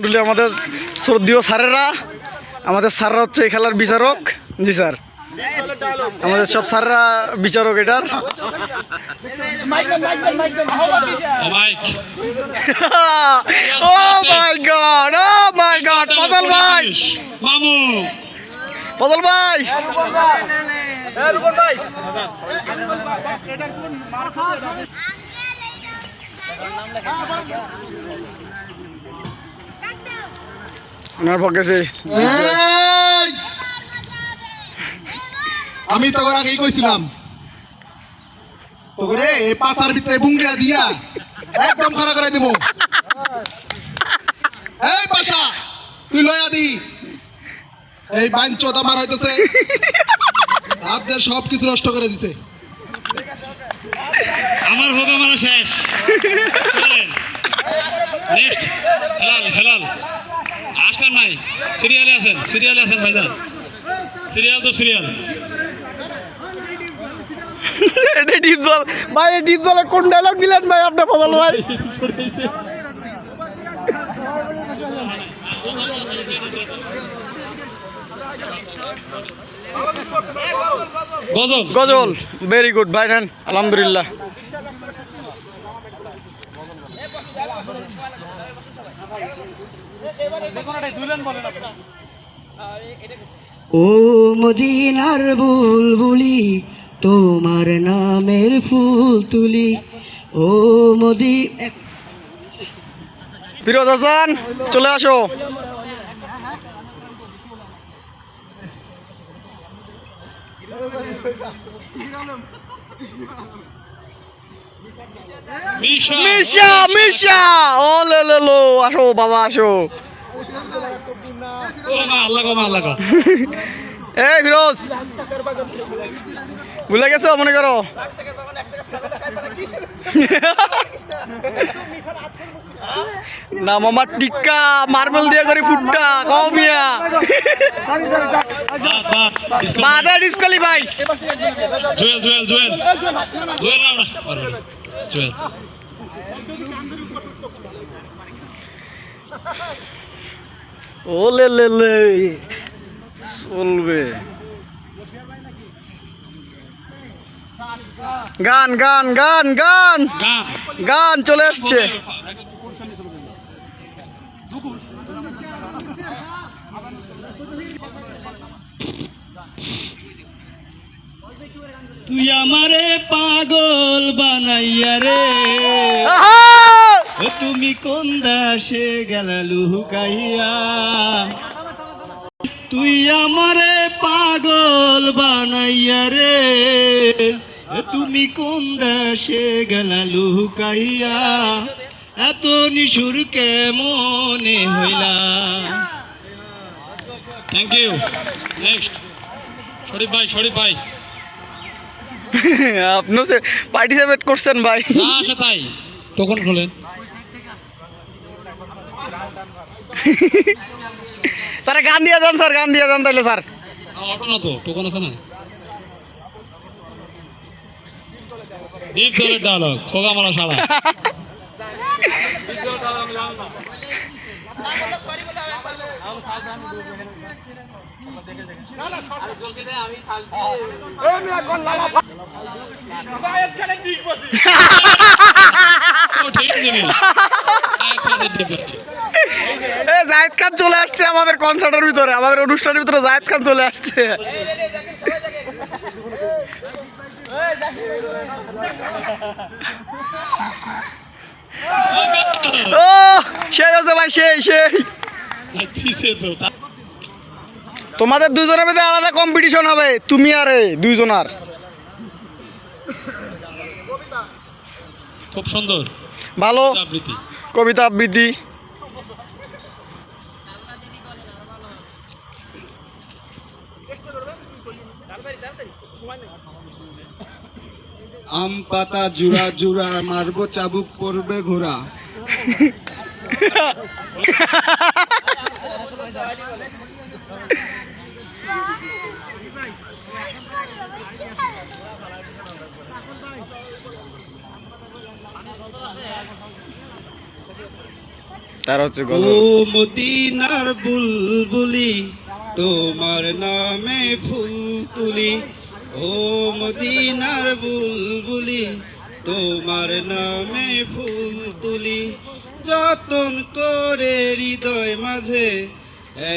Totally আমাদের শ্রদ্ধেয় স্যারেরা, আমাদের স্যাররা হচ্ছে এই খেলার বিচারক। জি স্যার, আমাদের সব স্যাররা বিচারক এটার। ও মাই গড, ও মাই গড, ফজল ভাই, মামু, ফজল ভাই, ওনার পক্ষে আমি তো আগেই কইছিলাম তোরে এই পাশার ভিতরে বুঙ্গিরা দিয়া একদম খাড়া করে দেবো। এই পাশা তুই লয়া দি, এই বাঞ্চোদ আমার হইতেছে রাজ্যের সবকিছু নষ্ট করে দিছে। আমার হোক আমার শেষ। নেক্সট হেলাল, হেলাল আসলেন নাই? সিরিয়ালে আছেন ভাইজান, সিরিয়াল তো সিরিয়াল। এটা ডিপ জল ভাই, ডিপ জলে কোন ডায়লগ দিলেন ভাই আপনি ফজল ভাই? গজল, গজল, ভেরি গুড ভাই, নেন আলহামদুলিল্লাহ। ও মদিনার বুলবুলি তোমার নামের ফুল তুলি, ও মদি। ফিরোজ হাসান চলে আসো। মিশা, মিশা, মিশা, ও লে লে লো, আসো বাবা আসো। ও মা আল্লাহ গো, মা আল্লাহ গো। এই ফিরোজ, ভুলে গেছো মনে করো? না মামা টিক্কা মার্বেল দিয়ে করি ফুটটা কও মিয়া, বাদে ডিসকোয়ালিফাই। জুয়েল, জুয়েল, জুয়েল, জুয়েল না না, জুয়েল। ও লে লে লে, চলবে। গান গান গান গান গান, গান চলে আসছে। তুই আমারে পাগল বানাইয়া রে, আহা! ও তুমি কোন দেশে গেলা লুকাইয়া। তুই আমারে পাগল বানাইয়া রে, ও তুমি কোন দেশে গেলা লুকাইয়া। এত নিশুর কেমনে হইলা। Thank you. নেক্সট শরীফ ভাই, শরীফ ভাই। আপনিও পার্টিসিপেট করছেন ভাই। যা আসে তাই টোকন খোলেন। তারা গান দিয়ে যান স্যার, গান দিয়ে যান তাহলে স্যার। অটো না তো, টোকন আছে না? ডিপ জলের ডায়লগ, খোগা মারা সারা। জায়েদ খান চলে আসছে আমাদের কনসার্টের ভিতরে, আমাদের অনুষ্ঠানের ভিতরে জায়েদ খান চলে আসছে। ও সেই হচ্ছে ভাই, সেই সেই। তোমাদের দুজনের ভিতরে আলাদা কম্পিটিশন হবে, তুমি আর এই দুইজনার। খুব সুন্দর, ভালো আবৃত্তি। কবিতা আবৃত্তি। আম পাতা জুড়া জুড়া মারবো চাবুক পড়বে ঘোড়া। তার হচ্ছে ও গজল। মদিনার বুলবুলি তোমার নামে ফুল তুলি, ও মদিনার বুলবুলি তোমার নামে ফুল তুলি, যতন করে হৃদয় মাঝে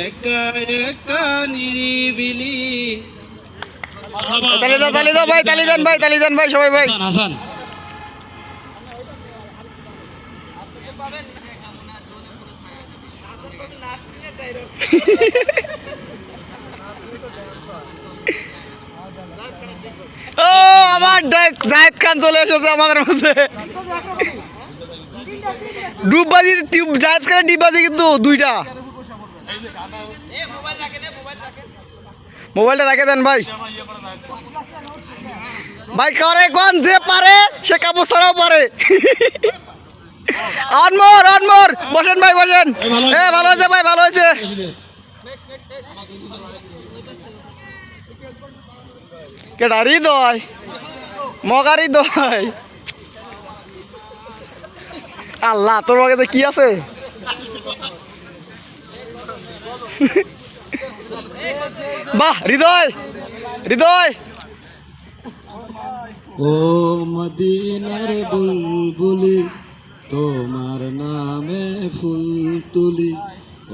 একা একা নিরিবিলি। তালি দাও তালি দাও ভাই, তালি দেন ভাই, তালি দেন ভাই সবাই ভাই। হাসান হাসান ও আমার জাহিদ খান চলে এসেছে আমাদের মাঝে। ডুববাজি জাহিদ খানের ডিববাজি কিন্তু দুইটা। মোবাইলটা রেখে দেন ভাই। ভাই করে কোন যে পারে সে কাপড় ছাড়াও পারে। অনমোর অনমোর বসেন ভাই বসেন। ভালো হয়েছে ভাই, ভালো হয়েছে। কেডারি দয় মগারি দয়। আল্লাহ তোর বাড়িতে কি আছে? বাহ হৃদয় হৃদয়। ও মদিনার বুলবুলি তোমার নামে ফুল তুলি,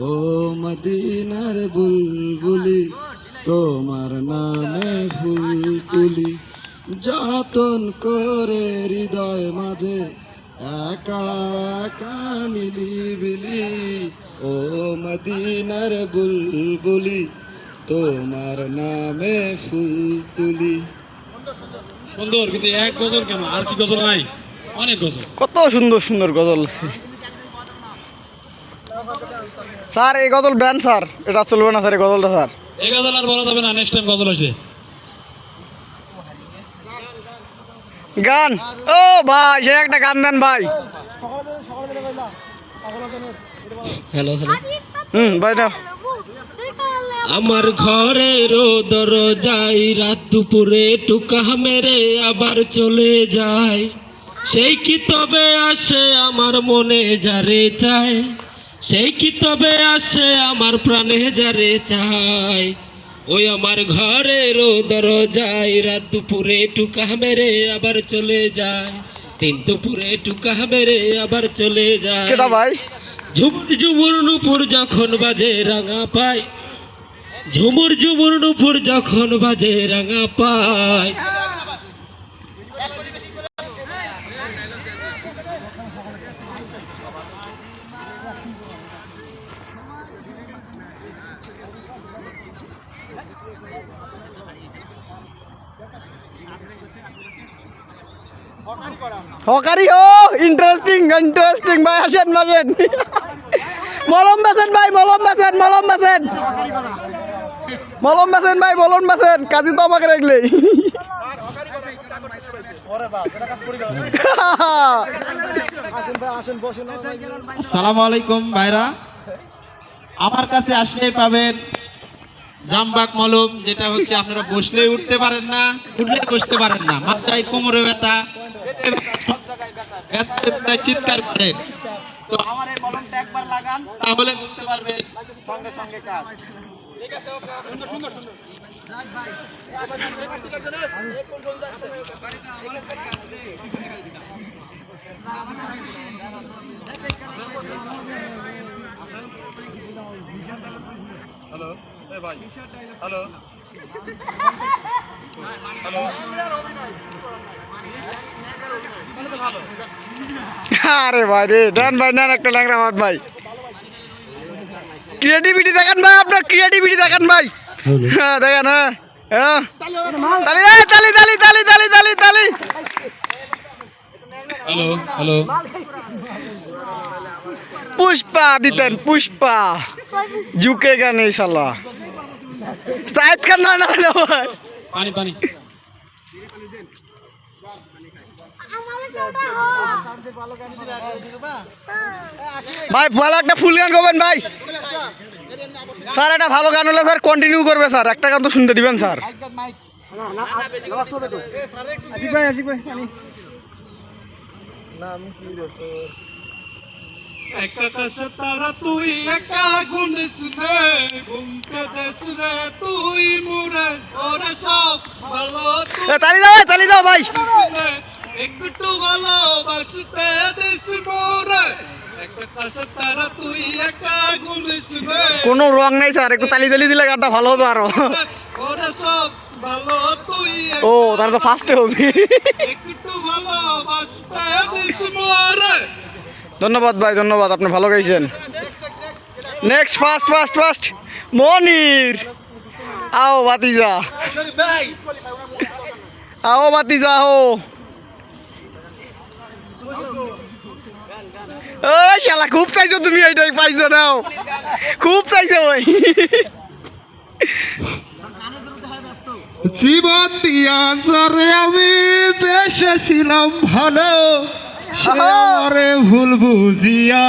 ও মদিনার বুলবুলি তোমার নামে ফুল তুলি, যতন করে হৃদয় মাঝে একা একা নিলিবিলি, ও মদিনার বুলবুলি তোমার নামে ফুল তুলি। সুন্দর, কিন্তু এক গজল কেন, আর কি গজল নাই? অনেক গজল। কত সুন্দর সুন্দর গজল আছে স্যার। এই গজল ব্যান স্যার, এটা চলবে না স্যার এই গজলটা স্যার। এই গজল আর বলা যাবে না, নেক্সট টাইম গজল আসলে। গান ও ভাই সে একটা গান দেন ভাই। Hello hello. ভাই না আমার ঘরের দরজায় রাত দুপুরে টুকা মেরে আবার চলে যায়, সেই কি তবে আসে আমার মনে যারে চায়, সেই কি তবে আসে আমার প্রাণে যারে চায়, ওই আমার ঘরের দরজায় রাত দুপুরে টুকা মেরে আবার চলে যায়, তিন দুপুরে টুকা মেরে আবার চলে যায়। কেটা ভাই? ঝুমুর ঝুমুর নুপুর যখন বাজে রাঙা পায়, ঝুমুর ঝুমুর নুপুর যখন বাজে রাঙা পায়। হকারি ও ইন্টারেস্টিং ইন্টারেস্টিং ভাই। আসেন আসেন। মলম বেছেন ভাই, মলম বেছেন, মলম বেছেন, মলম বেছেন ভাই, মলম বেছেন। কাজী তো আমাকে রাখলেই। আসসালামু আলাইকুম ভাইরা, আমার কাছে আসলে পাবেন জামবাক মলম, যেটা হচ্ছে আপনারা বসলে উঠতে পারেন না, উঠলে বসতে পারেন না, মাথায় কোমরে ব্যথা, চিৎকার করে। তো আমার এই মলমটা একবার লাগান, তাহলে বুঝতে পারবেন সঙ্গে সঙ্গে কাজ। ঠিক আছে, সুন্দর সুন্দর সুন্দর। হ্যালো ভাই, হ্যালো হ্যালো। আরে ভাই রে, দেন ভাই নেন একটা ল্যাংরা হাত ভাই। ক্রিয়েটিভিটি দেখেন ভাই, আপনার ক্রিয়েটিভিটি দেখেন ভাই। হ্যাঁ দেখেন। হ্যাঁ তালি তালি তালি তালি তালি তালি তালি। Hello hello. পুষ্পা দিতেন, পুষ্পা ঝুঁকে গানে শালা। সাইদ খান না না ভাই। পানি পানি। ভাই ভালো একটা ফুল গান করবেন ভাই। স্যার একটা ভালো গান হলে স্যার কন্টিনিউ করবে স্যার। একটা গান তো শুনতে দিবেন স্যার। এক আকাশে তারা তুই একা গুনিস রে ঘুমতে দেশ রে তুই মুরে ওরে সব ভালো তালি দাও ভাই একটু ভালোবাসতে দিস মোরে এক আকাশে তারা তুই একা গুনিস রে কোনো রং নাই স্যার, একটু তালি দিলে গানটা ভালো হতো আরো। ওরে সব ভালো তুই ও তাহলে তো ফার্স্টে হবে। একটু ভালোবাসতে দিস মোরে। ধন্যবাদ ভাই, ধন্যবাদ, আপনি ভালো গাইছেন। নেক্সট ফার্স্ট মনির, আও বাতিজা, আও বাতিজা হো। ওই শালা খুব চাইছো তুমি, এইটাই পাইছো নাও, খুব চাইছো ওই। জীবন দিয়া যারে আমি বেসেছিলাম ভালো, সে আমারে ভুল বুঝিয়া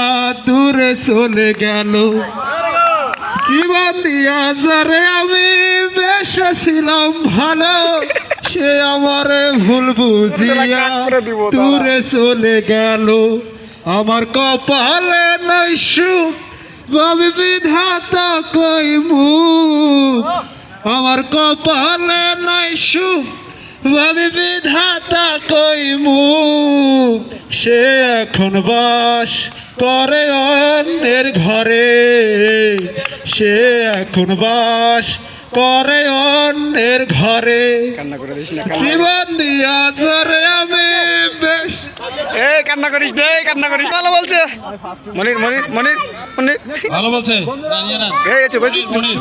দূরে চলে গেল। জীবন দিয়া যারে আমি বেসেছিলাম ভালো, সে আমারে ভুল বুঝিয়া দূরে চলে গেল। আমার কপালে নাই সুখ, ভাবি বিধাতা কই মুখ। আমার কপালে নাই সুখ, ভাবি বিধাতা কই মুখ। সে এখন বাস করে অন্যের ঘরে, সে এখন বাস করে অন্যের ঘরে। জীবন দিয়া যারে আমি বেশ কান্না করিস রে, কান্না করিস। ভালো বলছে মনির, ভালো বলছে জানিয়ে না এই আছে বলছি মনির।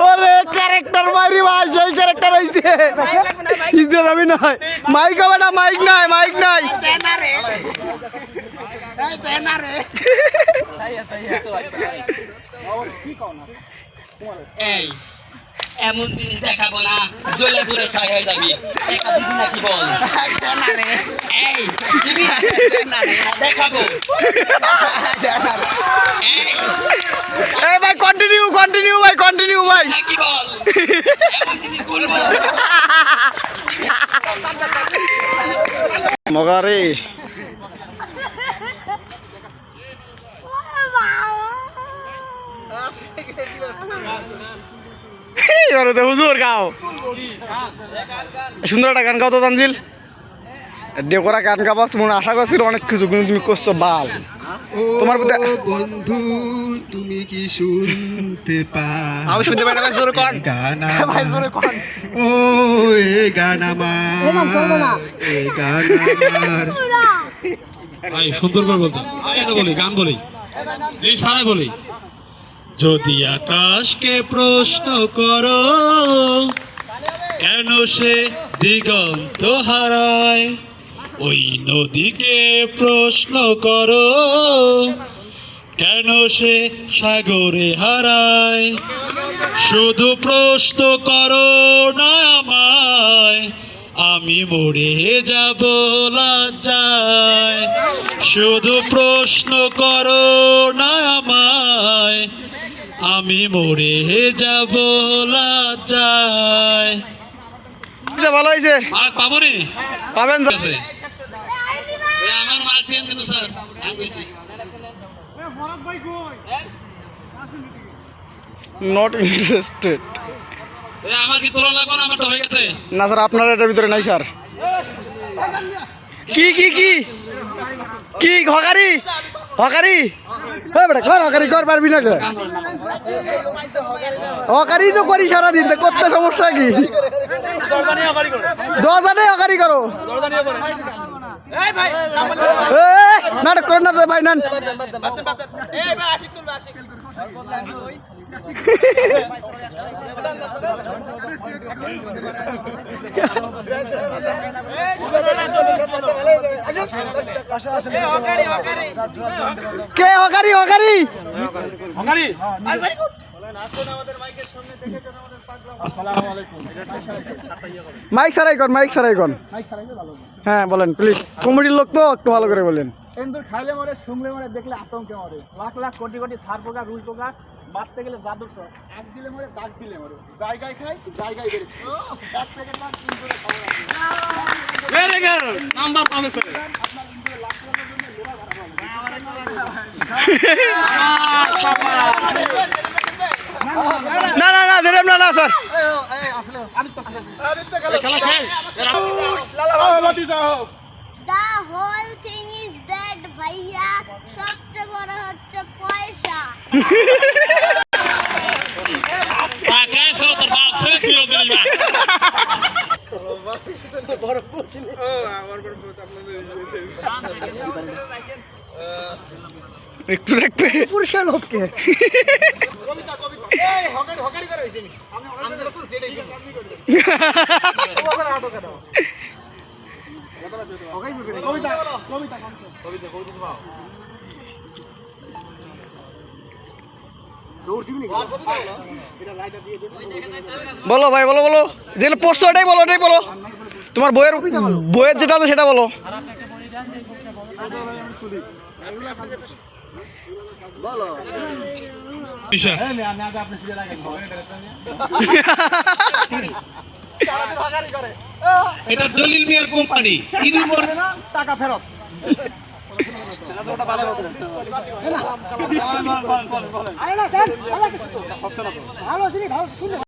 ওরে ক্যারেক্টার মারি ভাই, সেই ক্যারেক্টার হইছে। ইজদের আমি নয়, মাইক হবে না, মাইক নাই। এই এমন জিনিস দেখাবো না, জ্বলে পুরে ছাই হয়ে যাবি। একা দিবি নাকি বল? এই দিবি? দেখাবো। এই ভাই কন্টিনিউ ভাই। কি বল? এমন জিনিস বলবো। মগারে এবারে তো হুজুর গাও, সুন্দর একটা গান গাও তো তানজিল। ডেকোরা গান গাবাস মনে আশা করছিল অনেক কিছু, কিন্তু তুমি করছো বাল। তোমার প্রতি বন্ধু তুমি কি শুনতে পাও? আমি শুনতে পাই না ভাই, জোরে কর গানা ভাই, জোরে কর। ও এ গান আমার, এ গান আমার। ভাই সুন্দর করে বলতে বলি, গান বলি, এই সারাই বলি। যদি আকাশকে প্রশ্ন করো কেন সে দিগন্ত হারায়, ওই নদীকে প্রশ্ন করো কেন সে সাগরে হারায়। শুধু প্রশ্ন করো না আমায়, আমি মরে যাব লজ্জায়। শুধু প্রশ্ন করো না আমায়, আমি মরে যাব লজ্জায়। ভালো হয়েছে, আর পাবো রে পাবেন। আছে আমার মাল টেন দিন স্যার, আমি কইছি নট ইন্টারেস্টেড। আমার কি তোলা লাগবে না, আমারটা হয়ে গেছে। না স্যার, আপনার এটার ভিতরে নাই স্যার। কি হকারি বেটা, কর হকারি, কর পারবি না? হকারি তো করি সারাদিন, তো করতে সমস্যা কি? দরজানে হকারি করো। নাটক করো না ভাই, নেন। কে হকারি? মাইক সারাই কর। হ্যাঁ বলেন প্লিজ, কমিটির লোক তো একটু ভালো করে বলেন। খাইলে মরে, শুনলে মরে, দেখলে আতঙ্কে মরে। লাখ লাখ কোটি কোটি সার পোকা, রুই পোকা মারতে গেলে জাদুর শট এক দিলে মরে দাগ দিলে মরে জায়গায় খাই জায়গায় বেড়ে এক প্যাকেট মার 3 করে খাওয়া আছে ভেরি গুড নাম্বার পাবে স্যার আপনার ইনজুরি লাভ করার জন্য লোড়া না না না দিলাম না না স্যার খেলা শেষ লাতি সাহেব The whole thing is that ভাইয়া সবচেয়ে বড় হচ্ছে পয়সা কে ছিল তোর বাপ ছেলে তুই ওদের একটু রাখবে পুরস্কার লোককে কবিতা কবিতা এই হকারি হকারি করে হইছে আমি তো জেডে গেছি ওখানে আটো কেন কবিতা কবিতা কবিতা বলো ভাই বলো বলো যেগুলো পড়ছো ওটাই বলো ওটাই বলো তোমার বইয়ের বইয়ের যেটা আছে সেটা বলো বিষয় এটা দলিল মিয়ার কোম্পানি ইদুর পর টাকা ফেরত ভালো